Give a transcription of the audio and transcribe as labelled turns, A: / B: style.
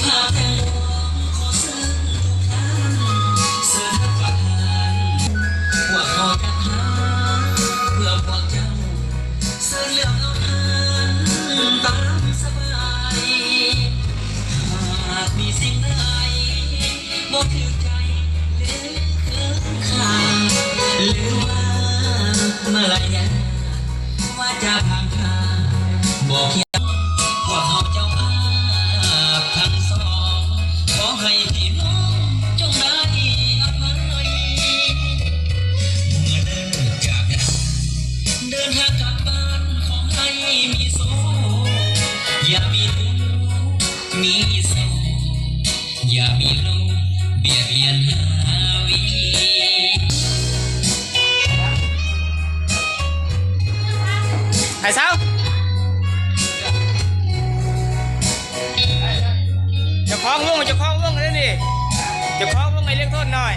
A: ภาพแทนหลวงขอเชิญทุกท่านเสิร์ฟประทานพวกเขาจะหาเพื่อพวกเจ้าเสิร์ฟเลือกเอาทานตามสบายหากมีสิ่งใดบ่ถือใจหรือเคินขาหรือว่าเมื่อไรเนี่ยว่าจะพังคาบอกเพียงพวกเขาเจ้าอาทั้งสองขอให้พี่น้องจงได้อภัยเมื่อเดินจากกันเดินทางกลับบ้านขอให้มีโซอย่ามีทุกข์มีโซอย่ามีโรคเบียดเบียนหาวี
B: ไอ้สาวจะคล้องวงเลยนี่จะคล้องวงให้เรียกโทษหน่อย